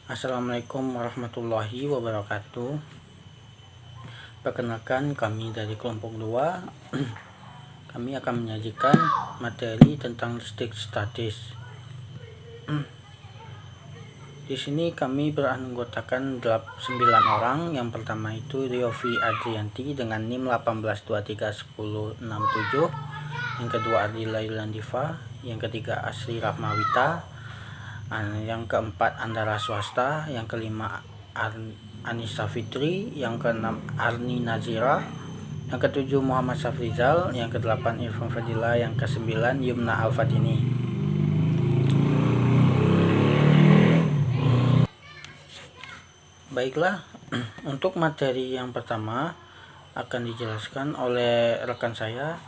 Assalamualaikum warahmatullahi wabarakatuh. Perkenalkan, kami dari kelompok 2. Kami akan menyajikan materi tentang listrik statis. Di sini kami beranggotakan 9 orang. Yang pertama itu Riovi Adrianti dengan NIM 18231067. Yang kedua Adila Yulandiva. Yang ketiga Asri Rahmawita. Yang keempat Andara Swasta. Yang kelima Anissa Fitri. Yang keenam Arni Nazira. Yang ketujuh Muhammad Safrizal. Yang kedelapan Irfan Fadila. Yang kesembilan Yumna Al-Fatini. Baiklah, untuk materi yang pertama akan dijelaskan oleh rekan saya,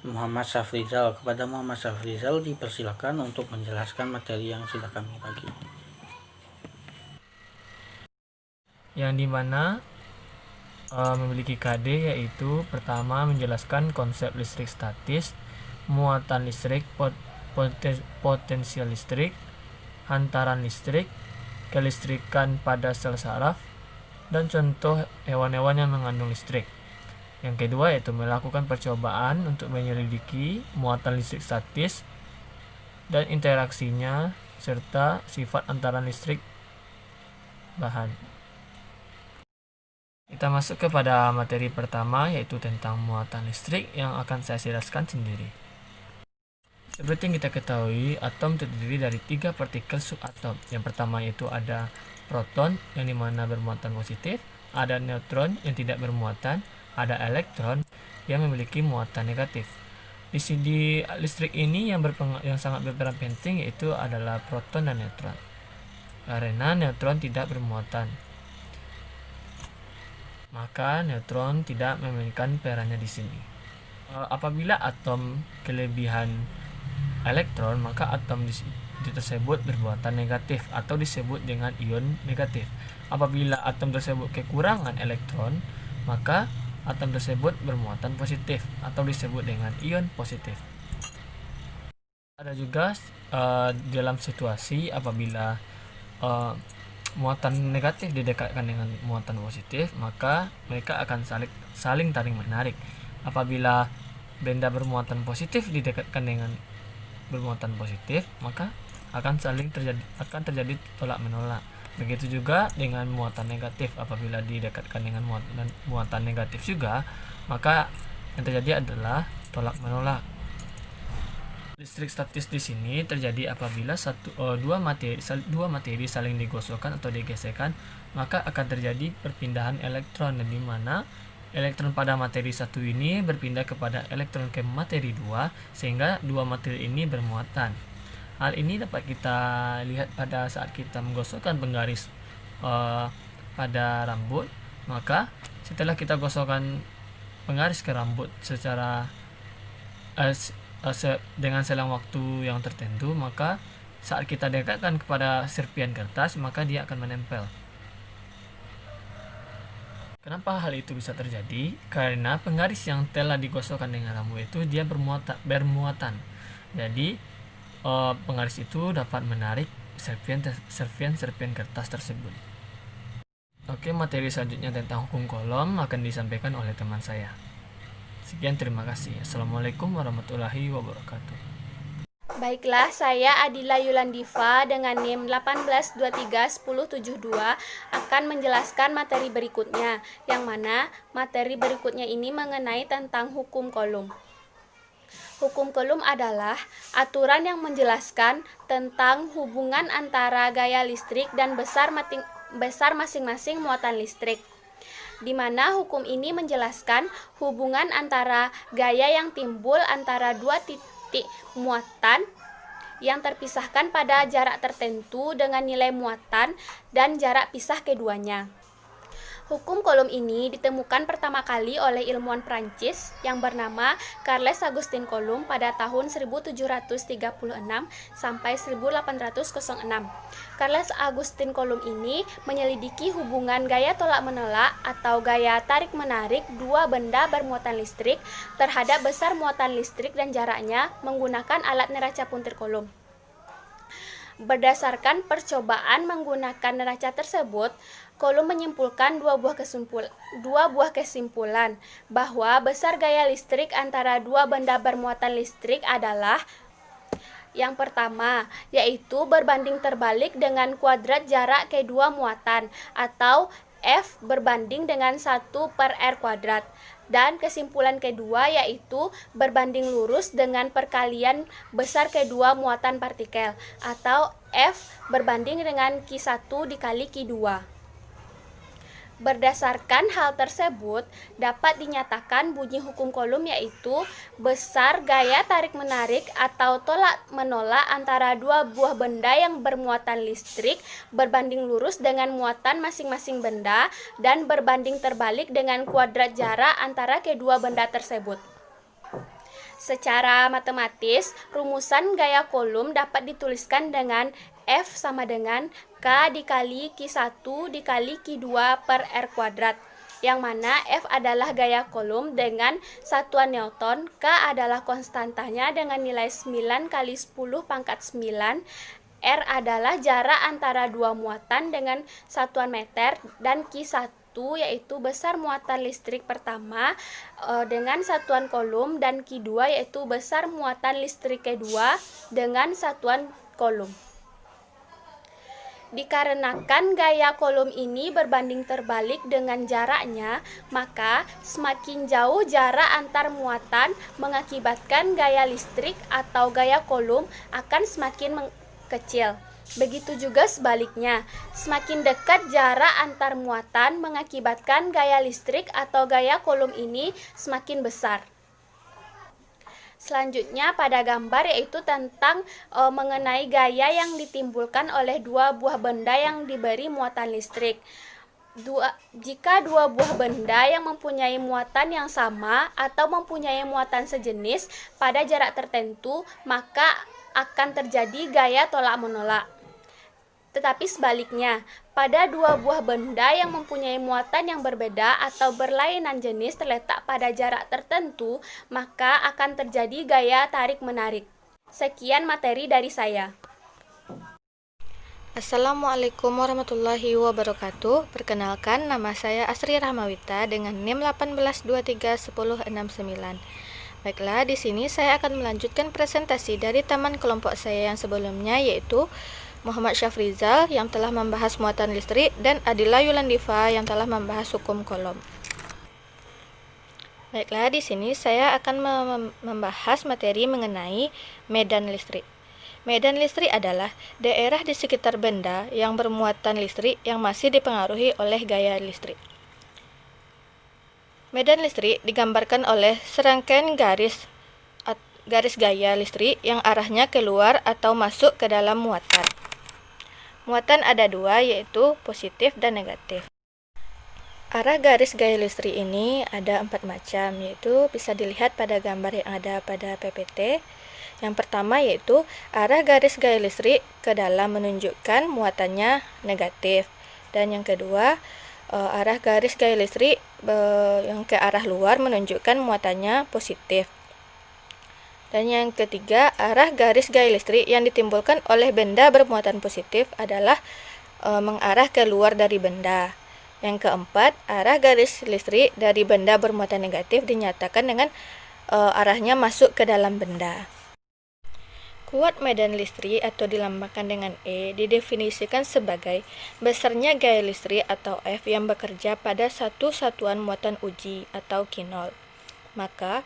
Muhammad Safrizal. Kepada Muhammad Safrizal dipersilakan untuk menjelaskan materi yang sudah kami bagi. Yang dimana memiliki KD, yaitu pertama menjelaskan konsep listrik statis, muatan listrik, potensial listrik, hantaran listrik, kelistrikan pada sel saraf, dan contoh hewan-hewan yang mengandung listrik. Yang kedua yaitu melakukan percobaan untuk menyelidiki muatan listrik statis dan interaksinya serta sifat antaran listrik bahan. Kita masuk kepada materi pertama, yaitu tentang muatan listrik yang akan saya jelaskan sendiri. Seperti yang kita ketahui, atom terdiri dari 3 partikel subatom. Yang pertama yaitu ada proton yang dimana bermuatan positif, ada neutron yang tidak bermuatan, ada elektron yang memiliki muatan negatif. Di sini listrik ini yang sangat berperan penting yaitu adalah proton dan neutron, karena neutron tidak bermuatan, maka neutron tidak memainkan perannya di sini. Apabila atom kelebihan elektron, maka atom tersebut bermuatan negatif atau disebut dengan ion negatif. Apabila atom tersebut kekurangan elektron, maka atom tersebut bermuatan positif atau disebut dengan ion positif. Ada juga dalam situasi apabila muatan negatif didekatkan dengan muatan positif, maka mereka akan saling tarik menarik. Apabila benda bermuatan positif didekatkan dengan bermuatan positif, maka akan terjadi tolak menolak. Begitu juga dengan muatan negatif, apabila didekatkan dengan muatan negatif juga, maka yang terjadi adalah tolak menolak. Listrik statis di sini terjadi apabila dua materi saling digosokkan atau digesekkan, maka akan terjadi perpindahan elektron, di mana elektron pada materi satu ini berpindah kepada elektron ke materi 2, sehingga dua materi ini bermuatan. Hal ini dapat kita lihat pada saat kita menggosokkan penggaris pada rambut. Maka setelah kita gosokkan penggaris ke rambut secara dengan selang waktu yang tertentu, maka saat kita dekatkan kepada serpian kertas, maka dia akan menempel. Kenapa hal itu bisa terjadi? Karena penggaris yang telah digosokkan dengan rambut itu dia bermuatan. Jadi penggaris itu dapat menarik serpian kertas tersebut. Oke, materi selanjutnya tentang hukum Coulomb akan disampaikan oleh teman saya. Sekian, terima kasih. Assalamualaikum warahmatullahi wabarakatuh. Baiklah, saya Adila Yulandiva dengan NIM 18231072 akan menjelaskan materi berikutnya, yang mana materi berikutnya ini mengenai tentang hukum Coulomb. Hukum Coulomb adalah aturan yang menjelaskan tentang hubungan antara gaya listrik dan besar masing-masing muatan listrik, di mana hukum ini menjelaskan hubungan antara gaya yang timbul antara dua titik muatan yang terpisahkan pada jarak tertentu dengan nilai muatan dan jarak pisah keduanya. Hukum Coulomb ini ditemukan pertama kali oleh ilmuwan Prancis yang bernama Charles Augustin Coulomb pada tahun 1736 sampai 1806. Charles Augustin Coulomb ini menyelidiki hubungan gaya tolak-menolak atau gaya tarik-menarik dua benda bermuatan listrik terhadap besar muatan listrik dan jaraknya menggunakan alat neraca puntir Coulomb. Berdasarkan percobaan menggunakan neraca tersebut, Coulomb menyimpulkan dua buah kesimpulan bahwa besar gaya listrik antara dua benda bermuatan listrik adalah: yang pertama, yaitu berbanding terbalik dengan kuadrat jarak kedua muatan, atau F berbanding dengan 1/R². Dan kesimpulan kedua yaitu berbanding lurus dengan perkalian besar kedua muatan partikel, atau F berbanding dengan Q1 dikali Q2. Berdasarkan hal tersebut, dapat dinyatakan bunyi hukum Coulomb yaitu besar gaya tarik-menarik atau tolak-menolak antara dua buah benda yang bermuatan listrik berbanding lurus dengan muatan masing-masing benda dan berbanding terbalik dengan kuadrat jarak antara kedua benda tersebut. Secara matematis, rumusan gaya Coulomb dapat dituliskan dengan F sama dengan K dikali Q1 dikali Q2/R², yang mana F adalah gaya Coulomb dengan satuan Newton, K adalah konstantanya dengan nilai 9 kali 10⁻⁹, R adalah jarak antara dua muatan dengan satuan meter, dan Q1 yaitu besar muatan listrik pertama dengan satuan Coulomb, dan Q2 yaitu besar muatan listrik kedua dengan satuan Coulomb. Dikarenakan gaya Coulomb ini berbanding terbalik dengan jaraknya, maka semakin jauh jarak antar muatan mengakibatkan gaya listrik atau gaya Coulomb akan semakin kecil. Begitu juga sebaliknya, semakin dekat jarak antar muatan mengakibatkan gaya listrik atau gaya Coulomb ini semakin besar. Selanjutnya pada gambar yaitu tentang mengenai gaya yang ditimbulkan oleh dua buah benda yang diberi muatan listrik. Jika dua buah benda yang mempunyai muatan yang sama atau mempunyai muatan sejenis pada jarak tertentu, maka akan terjadi gaya tolak-menolak. Tetapi sebaliknya, pada dua buah benda yang mempunyai muatan yang berbeda atau berlainan jenis terletak pada jarak tertentu, maka akan terjadi gaya tarik-menarik. Sekian materi dari saya. Assalamualaikum warahmatullahi wabarakatuh. Perkenalkan, nama saya Asri Rahmawita dengan NIM 18231069. Baiklah, di sini saya akan melanjutkan presentasi dari teman kelompok saya yang sebelumnya, yaitu Muhammad Syafrizal yang telah membahas muatan listrik dan Adila Yulandifa yang telah membahas hukum Coulomb. Baiklah, di sini saya akan membahas materi mengenai medan listrik. Medan listrik adalah daerah di sekitar benda yang bermuatan listrik yang masih dipengaruhi oleh gaya listrik. Medan listrik digambarkan oleh serangkaian garis gaya listrik yang arahnya keluar atau masuk ke dalam muatan. Muatan ada dua, yaitu positif dan negatif. Arah garis gaya listrik ini ada 4 macam, yaitu bisa dilihat pada gambar yang ada pada PPT. Yang pertama yaitu arah garis gaya listrik ke dalam menunjukkan muatannya negatif. Dan yang kedua, arah garis gaya listrik yang ke arah luar menunjukkan muatannya positif. Dan yang ketiga, arah garis gaya listrik yang ditimbulkan oleh benda bermuatan positif adalah mengarah keluar dari benda. Yang keempat, arah garis listrik dari benda bermuatan negatif dinyatakan dengan arahnya masuk ke dalam benda. Kuat medan listrik atau dilambangkan dengan E didefinisikan sebagai besarnya gaya listrik atau F yang bekerja pada satu satuan muatan uji atau Q0. Maka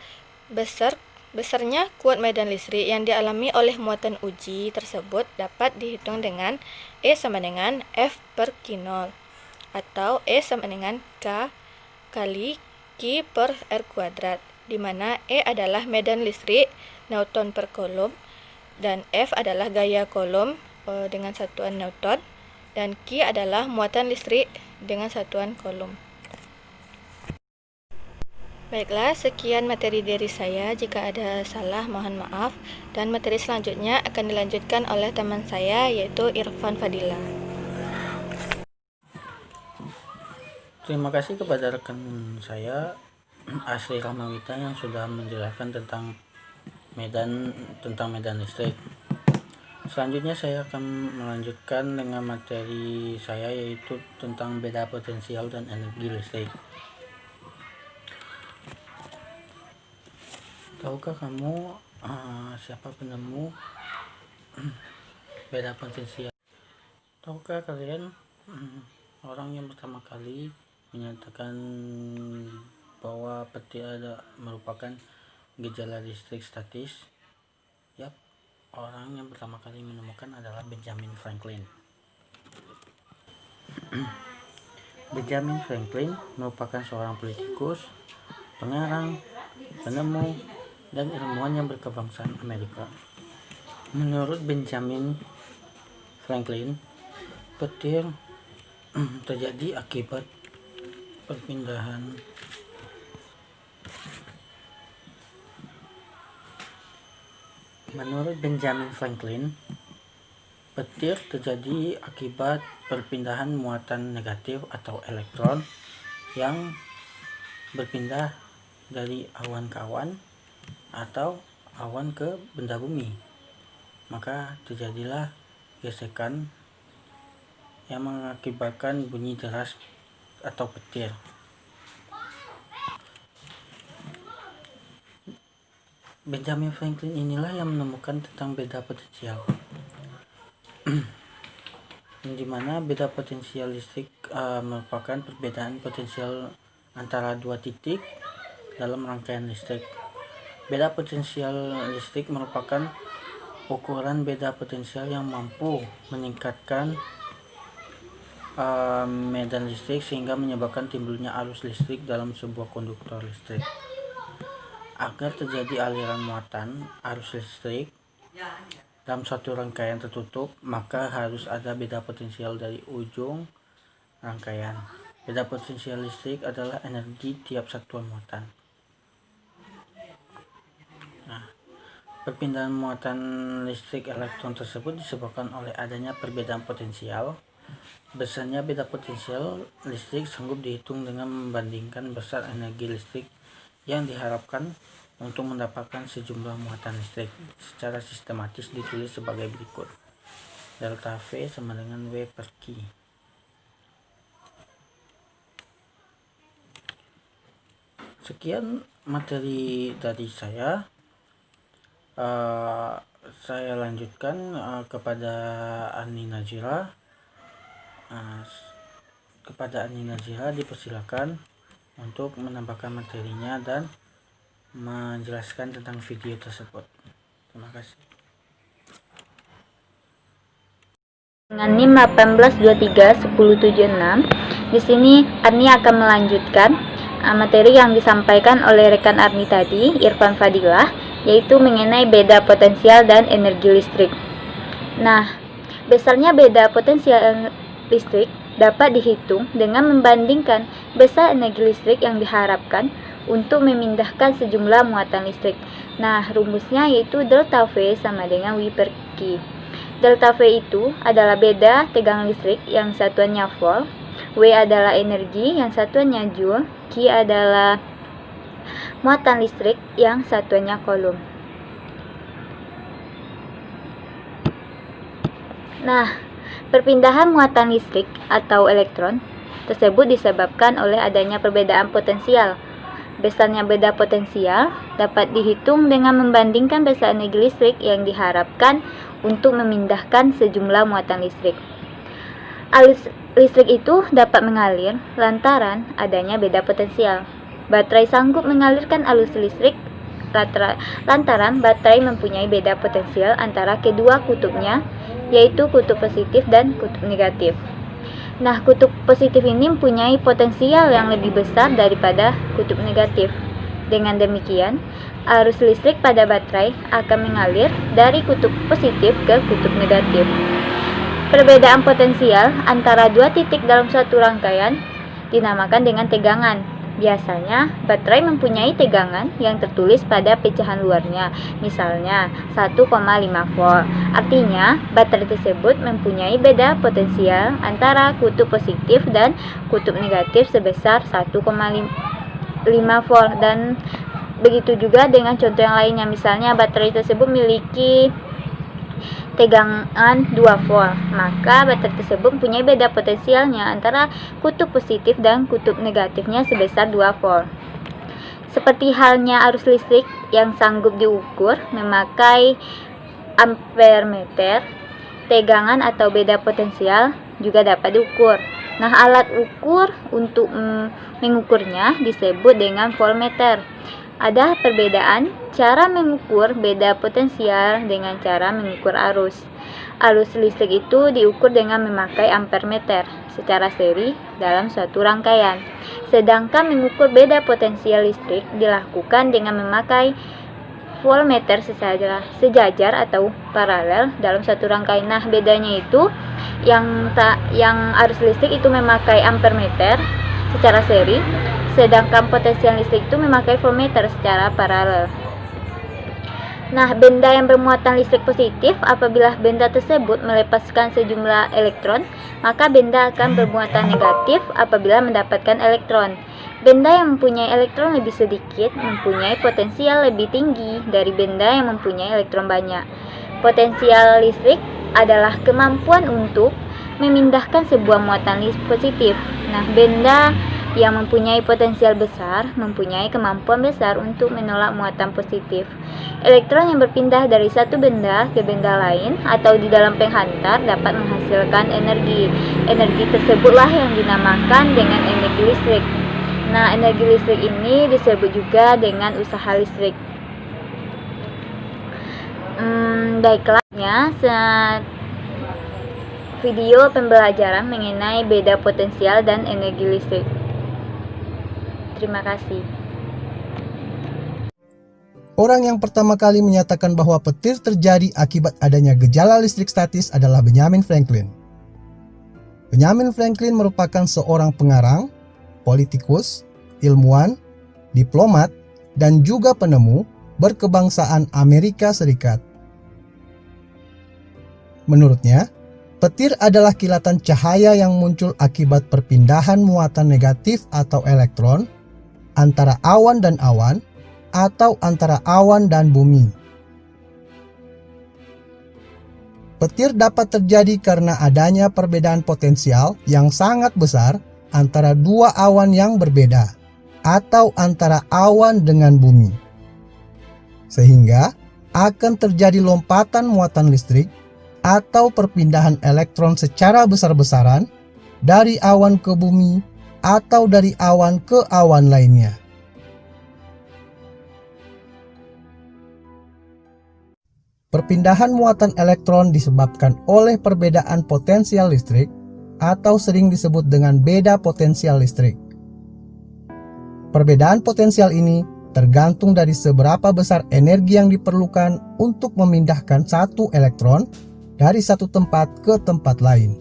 besarnya kuat medan listrik yang dialami oleh muatan uji tersebut dapat dihitung dengan E sama dengan F/Q0 atau E sama dengan K kali Q/R², di mana E adalah medan listrik Newton per Coulomb dan F adalah gaya Coulomb dengan satuan Newton, dan Q adalah muatan listrik dengan satuan Coulomb. Baiklah, sekian materi dari saya. Jika ada salah, mohon maaf. Dan materi selanjutnya akan dilanjutkan oleh teman saya, yaitu Irfan Fadila. Terima kasih kepada rekan saya Asri Rahmawita yang sudah menjelaskan tentang medan listrik. Selanjutnya saya akan melanjutkan dengan materi saya, yaitu tentang beda potensial dan energi listrik. Tahukah kamu siapa penemu beda potensial? Tahukah kalian orang yang pertama kali menyatakan bahwa petir merupakan gejala listrik statis? Yap, orang yang pertama kali menemukan adalah Benjamin Franklin. Benjamin Franklin merupakan seorang politikus, pengarang, penemu, dan ilmuwan yang berkebangsaan Amerika. Menurut Benjamin Franklin, petir terjadi akibat perpindahan Menurut Benjamin Franklin, petir terjadi akibat perpindahan muatan negatif atau elektron yang berpindah dari awan ke awan atau awan ke benda bumi. Maka terjadilah gesekan yang mengakibatkan bunyi deras atau petir. Benjamin Franklin inilah yang menemukan tentang beda potensial, di mana beda potensial listrik merupakan perbedaan potensial antara dua titik dalam rangkaian listrik. Beda potensial listrik merupakan ukuran beda potensial yang mampu meningkatkan medan listrik sehingga menyebabkan timbulnya arus listrik dalam sebuah konduktor listrik. Agar terjadi aliran muatan arus listrik dalam satu rangkaian tertutup, maka harus ada beda potensial dari ujung rangkaian. Beda potensial listrik adalah energi tiap satuan muatan. Perpindahan muatan listrik elektron tersebut disebabkan oleh adanya perbedaan potensial. Besarnya beda potensial listrik sanggup dihitung dengan membandingkan besar energi listrik yang diharapkan untuk mendapatkan sejumlah muatan listrik. Secara sistematis ditulis sebagai berikut: delta V sama dengan W per Q. Sekian materi dari saya. Saya lanjutkan kepada Ani Nazira. Kepada Ani Nazira dipersilakan untuk menambahkan materinya dan menjelaskan tentang video tersebut. Terima kasih. Dengan NIM 18231076, di sini Arni akan melanjutkan materi yang disampaikan oleh rekan Arni tadi, Irfan Fadilah, yaitu mengenai beda potensial dan energi listrik. Nah, besarnya beda potensial listrik dapat dihitung dengan membandingkan besar energi listrik yang diharapkan untuk memindahkan sejumlah muatan listrik. Nah, rumusnya yaitu delta V sama dengan W per Q. Delta V itu adalah beda tegangan listrik yang satuannya volt, W adalah energi yang satuannya joule, Q adalah muatan listrik yang satuannya coulomb. Nah, perpindahan muatan listrik atau elektron tersebut disebabkan oleh adanya perbedaan potensial. Besarnya beda potensial dapat dihitung dengan membandingkan besar energi listrik yang diharapkan untuk memindahkan sejumlah muatan listrik. Arus listrik itu dapat mengalir lantaran adanya beda potensial. Baterai sanggup mengalirkan arus listrik lantaran baterai mempunyai beda potensial antara kedua kutubnya, yaitu kutub positif dan kutub negatif. Nah, kutub positif ini mempunyai potensial yang lebih besar daripada kutub negatif. Dengan demikian, arus listrik pada baterai akan mengalir dari kutub positif ke kutub negatif. Perbedaan potensial antara dua titik dalam suatu rangkaian dinamakan dengan tegangan. Biasanya, baterai mempunyai tegangan yang tertulis pada pecahan luarnya, misalnya 1,5 volt. Artinya, baterai tersebut mempunyai beda potensial antara kutub positif dan kutub negatif sebesar 1,5 volt. Dan begitu juga dengan contoh yang lainnya, misalnya baterai tersebut memiliki tegangan 2 volt. Maka baterai tersebut mempunyai beda potensialnya antara kutub positif dan kutub negatifnya sebesar 2 volt. Seperti halnya arus listrik yang sanggup diukur memakai ampermeter, tegangan atau beda potensial juga dapat diukur. Nah, alat ukur untuk mengukurnya disebut dengan voltmeter. Ada perbedaan cara mengukur beda potensial dengan cara mengukur arus. Arus listrik itu diukur dengan memakai ampermeter secara seri dalam suatu rangkaian. Sedangkan mengukur beda potensial listrik dilakukan dengan memakai voltmeter sejajar atau paralel dalam satu rangkaian. Nah, bedanya itu yang arus listrik itu memakai ampermeter secara seri, sedangkan potensial listrik itu memakai voltmeter secara paralel. Nah, benda yang bermuatan listrik positif, apabila benda tersebut melepaskan sejumlah elektron, maka benda akan bermuatan negatif apabila mendapatkan elektron. Benda yang mempunyai elektron lebih sedikit mempunyai potensial lebih tinggi dari benda yang mempunyai elektron banyak. Potensial listrik adalah kemampuan untuk memindahkan sebuah muatan listrik positif. Nah, benda yang mempunyai potensial besar mempunyai kemampuan besar untuk menolak muatan positif. Elektron yang berpindah dari satu benda ke benda lain atau di dalam penghantar dapat menghasilkan energi. Energi tersebutlah yang dinamakan dengan energi listrik. Nah, energi listrik ini disebut juga dengan usaha listrik. Baiklah, video pembelajaran mengenai beda potensial dan energi listrik. Terima kasih. Orang yang pertama kali menyatakan bahwa petir terjadi akibat adanya gejala listrik statis adalah Benjamin Franklin. Benjamin Franklin merupakan seorang pengarang, politikus, ilmuwan, diplomat, dan juga penemu berkebangsaan Amerika Serikat. Menurutnya, petir adalah kilatan cahaya yang muncul akibat perpindahan muatan negatif atau elektron antara awan dan awan atau antara awan dan bumi. Petir dapat terjadi karena adanya perbedaan potensial yang sangat besar antara dua awan yang berbeda atau antara awan dengan bumi. Sehingga akan terjadi lompatan muatan listrik atau perpindahan elektron secara besar-besaran dari awan ke bumi atau dari awan ke awan lainnya. Perpindahan muatan elektron disebabkan oleh perbedaan potensial listrik atau sering disebut dengan beda potensial listrik. Perbedaan potensial ini tergantung dari seberapa besar energi yang diperlukan untuk memindahkan satu elektron dari satu tempat ke tempat lain.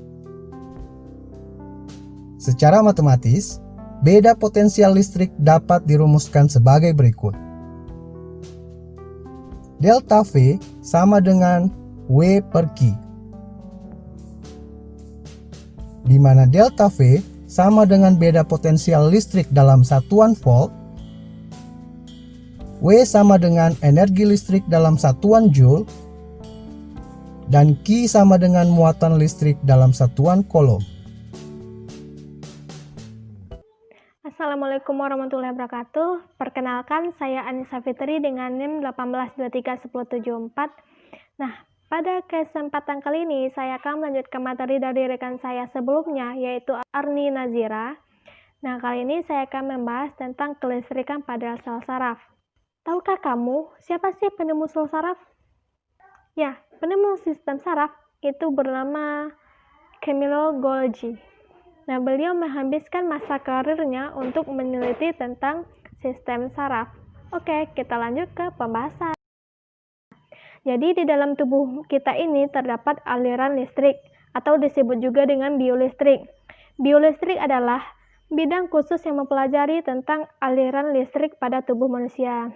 Secara matematis, beda potensial listrik dapat dirumuskan sebagai berikut. Delta V sama dengan W per Q, di mana delta V sama dengan beda potensial listrik dalam satuan volt, W sama dengan energi listrik dalam satuan joule, dan Q sama dengan muatan listrik dalam satuan coulomb. Assalamualaikum warahmatullahi wabarakatuh. Perkenalkan, saya Anissa Fitri dengan NIM 1823174. Nah, pada kesempatan kali ini saya akan melanjutkan materi dari rekan saya sebelumnya, yaitu Arni Nazira. Nah, kali ini saya akan membahas tentang kelistrikan pada sel saraf. Tahukah kamu siapa sih penemu sel saraf? Ya, penemu sistem saraf itu bernama Camillo Golgi. Nah, beliau menghabiskan masa karirnya untuk meneliti tentang sistem saraf. Oke, kita lanjut ke pembahasan. Jadi, di dalam tubuh kita ini terdapat aliran listrik, atau disebut juga dengan biolistrik. Biolistrik adalah bidang khusus yang mempelajari tentang aliran listrik pada tubuh manusia.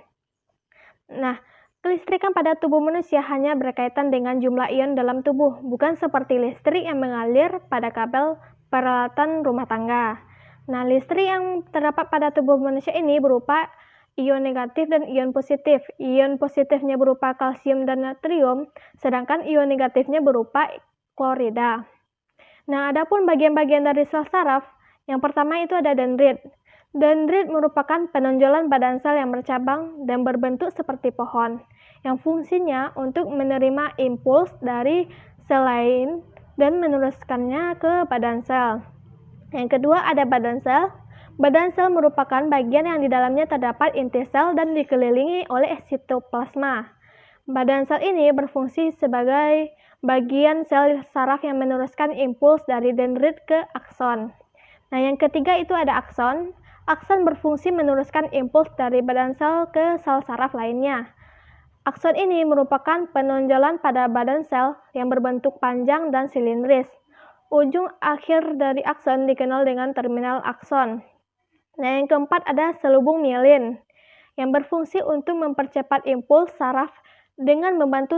Nah, kelistrikan pada tubuh manusia hanya berkaitan dengan jumlah ion dalam tubuh, bukan seperti listrik yang mengalir pada kabel peralatan rumah tangga. Nah, listrik yang terdapat pada tubuh manusia ini berupa ion negatif dan ion positif. Ion positifnya berupa kalsium dan natrium, sedangkan ion negatifnya berupa klorida. Nah, adapun bagian-bagian dari sel saraf, yang pertama itu ada dendrit. Dendrit merupakan penonjolan badan sel yang bercabang dan berbentuk seperti pohon, yang fungsinya untuk menerima impuls dari sel lain dan meneruskannya ke badan sel. Yang kedua ada badan sel. Badan sel merupakan bagian yang di dalamnya terdapat inti sel dan dikelilingi oleh sitoplasma. Badan sel ini berfungsi sebagai bagian sel saraf yang meneruskan impuls dari dendrit ke akson. Nah, yang ketiga itu ada akson. Akson berfungsi meneruskan impuls dari badan sel ke sel saraf lainnya. Akson ini merupakan penonjolan pada badan sel yang berbentuk panjang dan silindris. Ujung akhir dari akson dikenal dengan terminal akson. Nah, yang keempat ada selubung mielin yang berfungsi untuk mempercepat impuls saraf dengan membantu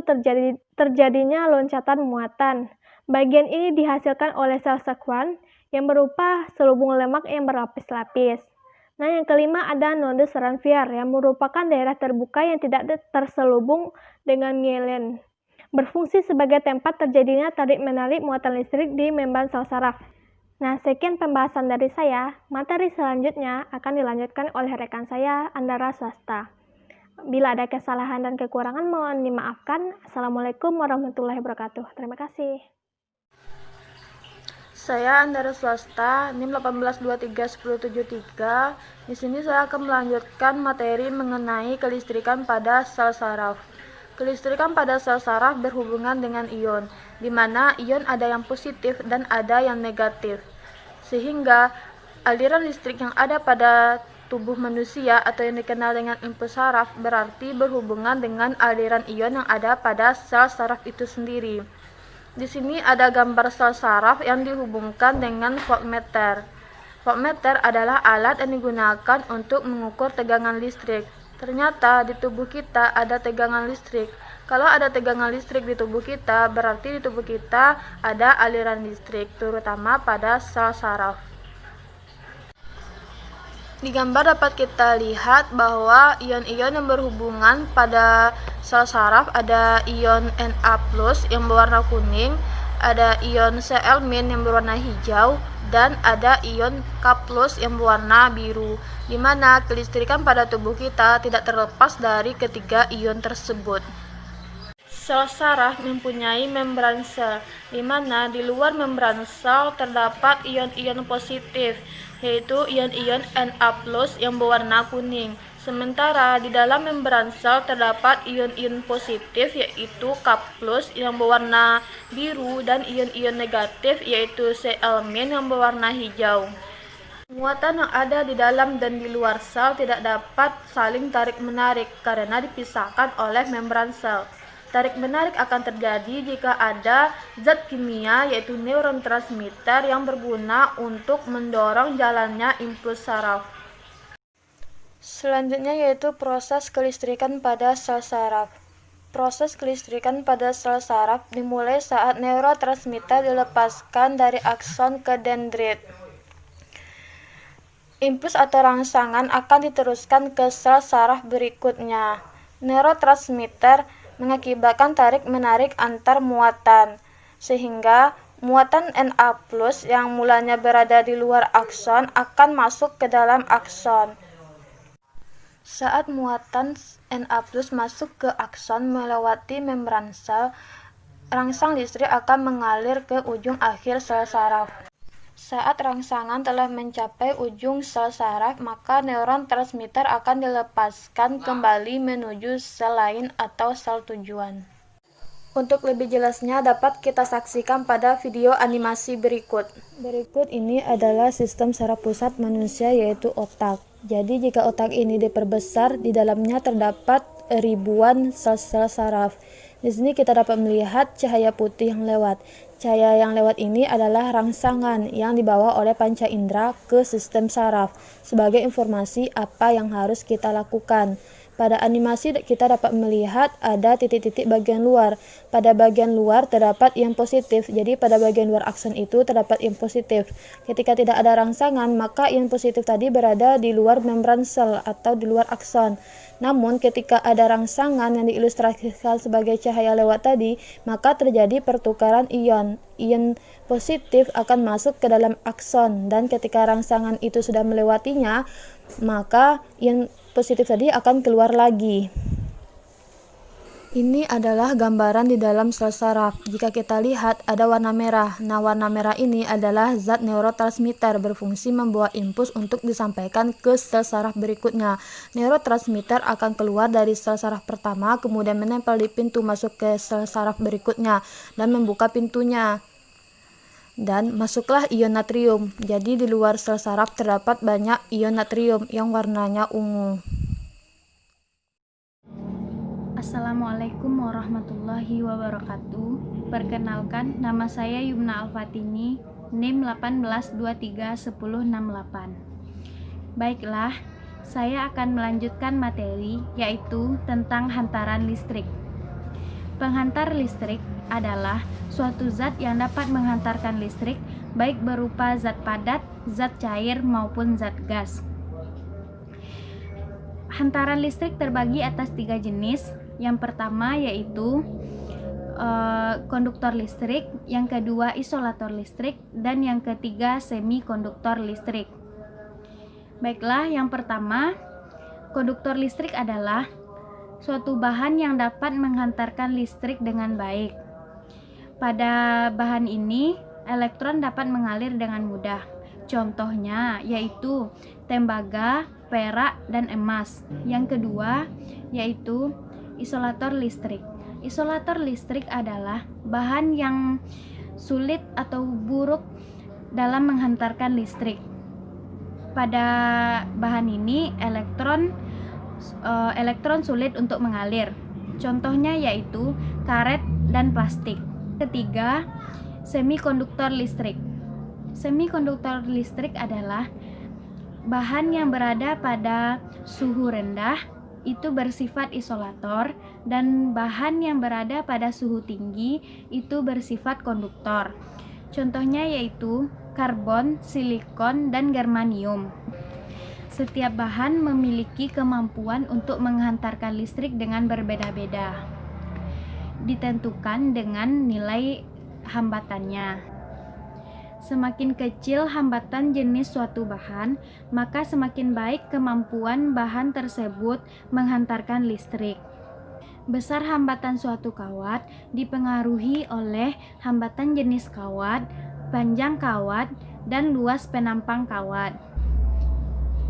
terjadinya loncatan muatan. Bagian ini dihasilkan oleh sel sekuan yang berupa selubung lemak yang berlapis-lapis. Nah, yang kelima ada nodus Ranvier yang merupakan daerah terbuka yang tidak terselubung dengan mielin. Berfungsi sebagai tempat terjadinya tarik-menarik muatan listrik di membran sel saraf. Nah, sekian pembahasan dari saya. Materi selanjutnya akan dilanjutkan oleh rekan saya, Andara Swasta. Bila ada kesalahan dan kekurangan, mohon dimaafkan. Assalamualaikum warahmatullahi wabarakatuh. Terima kasih. Saya Andara Swasta, NIM 18231073. Di sini saya akan melanjutkan materi mengenai kelistrikan pada sel saraf. Kelistrikan pada sel saraf berhubungan dengan ion, di mana ion ada yang positif dan ada yang negatif. Sehingga aliran listrik yang ada pada tubuh manusia atau yang dikenal dengan impuls saraf berarti berhubungan dengan aliran ion yang ada pada sel saraf itu sendiri. Di sini ada gambar sel saraf yang dihubungkan dengan voltmeter. Voltmeter adalah alat yang digunakan untuk mengukur tegangan listrik. Ternyata di tubuh kita ada tegangan listrik. Kalau ada tegangan listrik di tubuh kita, berarti di tubuh kita ada aliran listrik, terutama pada sel saraf. Di gambar dapat kita lihat bahwa ion-ion yang berhubungan pada sel saraf ada ion Na+ yang berwarna kuning, ada ion Cl- yang berwarna hijau, dan ada ion K+ yang berwarna biru, di mana kelistrikan pada tubuh kita tidak terlepas dari ketiga ion tersebut. Sel saraf mempunyai membran sel, di mana di luar membran sel terdapat ion-ion positif, yaitu ion-ion Na+ yang berwarna kuning. Sementara di dalam membran sel terdapat ion-ion positif yaitu K+ yang berwarna biru dan ion-ion negatif yaitu Cl- yang berwarna hijau. Muatan yang ada di dalam dan di luar sel tidak dapat saling tarik-menarik karena dipisahkan oleh membran sel. Tarik-menarik akan terjadi jika ada zat kimia yaitu neurotransmitter yang berguna untuk mendorong jalannya impuls saraf. Selanjutnya yaitu proses kelistrikan pada sel saraf. Proses kelistrikan pada sel saraf dimulai saat neurotransmitter dilepaskan dari akson ke dendrit. Impuls atau rangsangan akan diteruskan ke sel saraf berikutnya. Neurotransmitter mengakibatkan tarik-menarik antar muatan, sehingga muatan Na+ yang mulanya berada di luar akson akan masuk ke dalam akson. Saat muatan Na+ masuk ke akson melewati membran sel, rangsang listrik akan mengalir ke ujung akhir sel saraf. Saat rangsangan telah mencapai ujung sel saraf, maka neuron transmitter akan dilepaskan kembali menuju sel lain atau sel tujuan. Untuk lebih jelasnya dapat kita saksikan pada video animasi berikut. Berikut ini adalah sistem saraf pusat manusia yaitu otak. Jadi jika otak ini diperbesar, di dalamnya terdapat ribuan sel-sel saraf. Di sini kita dapat melihat cahaya putih yang lewat. Cahaya yang lewat ini adalah rangsangan yang dibawa oleh panca indera ke sistem saraf sebagai informasi apa yang harus kita lakukan. Pada animasi kita dapat melihat ada titik-titik bagian luar. Pada bagian luar terdapat ion positif, jadi pada bagian luar akson itu terdapat ion positif. Ketika tidak ada rangsangan, maka ion positif tadi berada di luar membran sel atau di luar akson. Namun ketika ada rangsangan yang diilustrasikan sebagai cahaya lewat tadi, maka terjadi pertukaran ion. Ion positif akan masuk ke dalam akson, dan ketika rangsangan itu sudah melewatinya, maka ion positif tadi akan keluar lagi. Ini adalah gambaran di dalam sel saraf. Jika kita lihat ada warna merah. Nah, warna merah ini adalah zat neurotransmitter berfungsi membawa impuls untuk disampaikan ke sel saraf berikutnya. Neurotransmitter akan keluar dari sel saraf pertama, kemudian menempel di pintu masuk ke sel saraf berikutnya dan membuka pintunya. Dan masuklah ion natrium. Jadi di luar sel saraf terdapat banyak ion natrium yang warnanya ungu. Assalamualaikum warahmatullahi wabarakatuh. Perkenalkan, nama saya Yumna Alfatini, NIM 18231068. Baiklah, saya akan melanjutkan materi yaitu tentang hantaran listrik. Penghantar listrik adalah suatu zat yang dapat menghantarkan listrik baik berupa zat padat, zat cair maupun zat gas. Hantaran listrik terbagi atas 3 jenis. Yang pertama yaitu konduktor listrik, yang kedua isolator listrik, dan yang ketiga semikonduktor listrik. Baiklah, yang pertama, konduktor listrik adalah suatu bahan yang dapat menghantarkan listrik dengan baik. Pada bahan ini, elektron dapat mengalir dengan mudah. Contohnya yaitu tembaga, perak, dan emas. Yang kedua yaitu isolator listrik. Isolator listrik adalah bahan yang sulit atau buruk dalam menghantarkan listrik. Pada bahan ini elektron sulit untuk mengalir. Contohnya yaitu karet dan plastik. Ketiga, semikonduktor listrik. Semikonduktor listrik adalah bahan yang berada pada suhu rendah, itu bersifat isolator, dan bahan yang berada pada suhu tinggi itu bersifat konduktor. Contohnya yaitu karbon, silikon, dan germanium. Setiap bahan memiliki kemampuan untuk menghantarkan listrik dengan berbeda-beda, ditentukan dengan nilai hambatannya. Semakin kecil hambatan jenis suatu bahan, maka semakin baik kemampuan bahan tersebut menghantarkan listrik. Besar hambatan suatu kawat dipengaruhi oleh hambatan jenis kawat, panjang kawat, dan luas penampang kawat,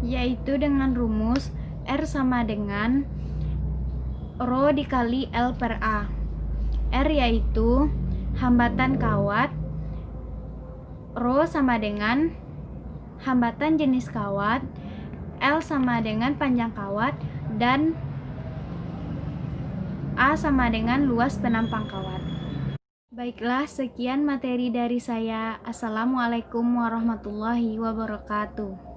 yaitu dengan rumus R sama dengan Rho dikali L per A. R yaitu hambatan kawat, Rho sama dengan hambatan jenis kawat, L sama dengan panjang kawat, dan A sama dengan luas penampang kawat. Baiklah, sekian materi dari saya. Assalamualaikum warahmatullahi wabarakatuh.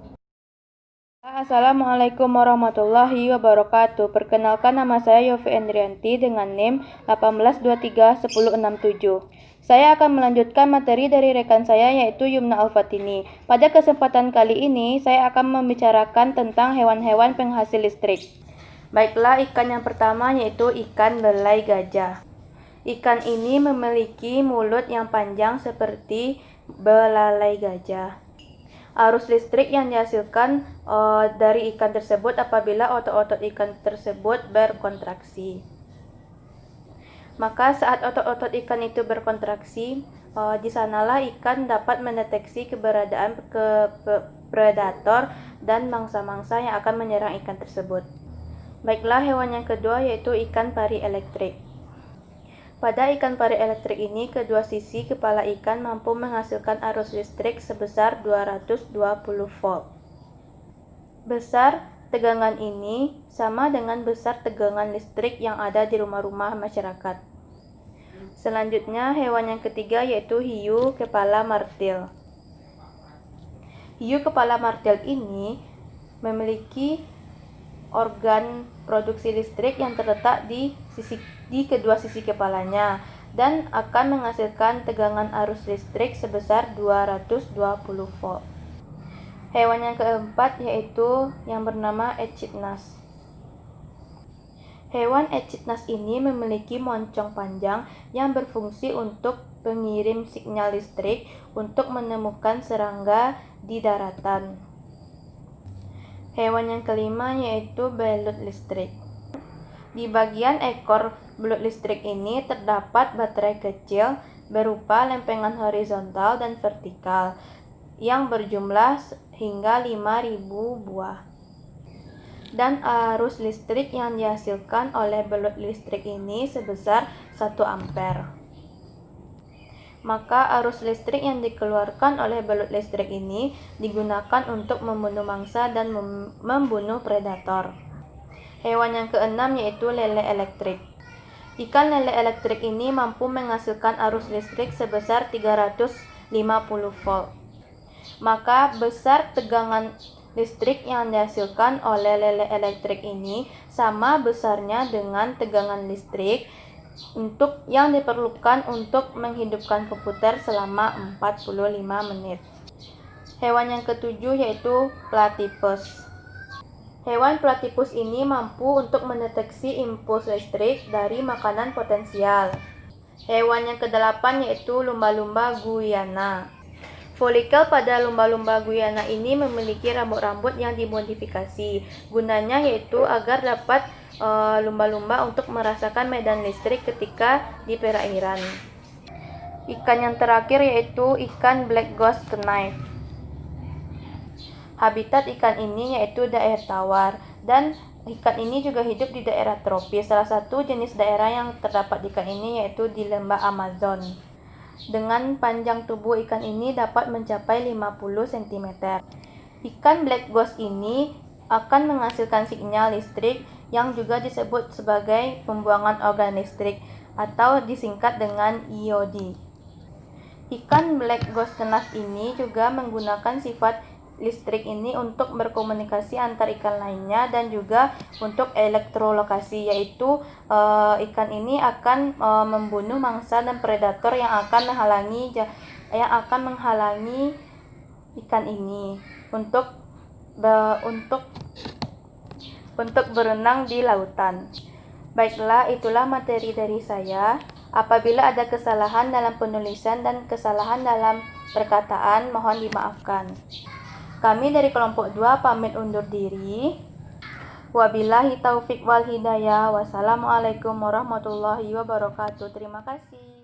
Assalamualaikum warahmatullahi wabarakatuh. Perkenalkan, nama saya Yofi Endrianti dengan NIM 18231067. Saya akan melanjutkan materi dari rekan saya yaitu Yumna Alfatini. Pada kesempatan kali ini saya akan membicarakan tentang hewan-hewan penghasil listrik. Baiklah, ikan yang pertama yaitu ikan belai gajah. Ikan ini memiliki mulut yang panjang seperti belalai gajah. Arus listrik yang dihasilkan dari ikan tersebut apabila otot-otot ikan tersebut berkontraksi. Maka saat otot-otot ikan itu berkontraksi, di sanalah ikan dapat mendeteksi keberadaan predator dan mangsa-mangsa yang akan menyerang ikan tersebut. Baiklah, hewan yang kedua yaitu ikan pari elektrik. Pada ikan pari elektrik ini, kedua sisi kepala ikan mampu menghasilkan arus listrik sebesar 220 volt. Besar tegangan ini sama dengan besar tegangan listrik yang ada di rumah-rumah masyarakat. Selanjutnya, hewan yang ketiga yaitu hiu kepala martil. Hiu kepala martil ini memiliki organ produksi listrik yang terletak di kedua sisi kepalanya dan akan menghasilkan tegangan arus listrik sebesar 220 volt. Hewan yang keempat yaitu yang bernama Echidnas. Hewan Echidnas ini memiliki moncong panjang yang berfungsi untuk pengirim sinyal listrik untuk menemukan serangga di daratan. Hewan yang kelima yaitu belut listrik. Di bagian ekor belut listrik ini terdapat baterai kecil berupa lempengan horizontal dan vertikal yang berjumlah hingga 5.000 buah. Dan arus listrik yang dihasilkan oleh belut listrik ini sebesar 1 ampere. Maka arus listrik yang dikeluarkan oleh belut listrik ini digunakan untuk membunuh mangsa dan membunuh predator. Hewan yang keenam yaitu lele elektrik. Ikan lele elektrik ini mampu menghasilkan arus listrik sebesar 350 volt. Maka besar tegangan listrik yang dihasilkan oleh lele elektrik ini sama besarnya dengan tegangan listrik yang diperlukan untuk menghidupkan komputer selama 45 menit. Hewan yang ketujuh yaitu platypus. Hewan platypus ini mampu untuk mendeteksi impuls listrik dari makanan potensial. Hewan yang kedelapan yaitu lumba-lumba Guyana. Folikel pada lumba-lumba Guyana ini memiliki rambut-rambut yang dimodifikasi. Gunanya yaitu agar dapat lumba-lumba untuk merasakan medan listrik ketika di perairan. Ikan yang terakhir yaitu ikan black ghost knife. Habitat ikan ini yaitu daerah tawar dan ikan ini juga hidup di daerah tropis. Salah satu jenis daerah yang terdapat ikan ini yaitu di lembah Amazon. Dengan panjang tubuh ikan ini dapat mencapai 50 cm. Ikan black ghost ini akan menghasilkan sinyal listrik yang juga disebut sebagai pembuangan organ listrik atau disingkat dengan IOD. Ikan black ghost knife ini juga menggunakan sifat listrik ini untuk berkomunikasi antar ikan lainnya dan juga untuk elektrolokasi, yaitu ikan ini akan membunuh mangsa dan predator yang akan menghalangi ikan ini untuk berenang di lautan. Baiklah, itulah materi dari saya. Apabila ada kesalahan dalam penulisan dan kesalahan dalam perkataan, mohon dimaafkan. Kami dari kelompok 2 pamit undur diri. Wabillahi taufik wal hidayah. Wassalamualaikum warahmatullahi wabarakatuh. Terima kasih.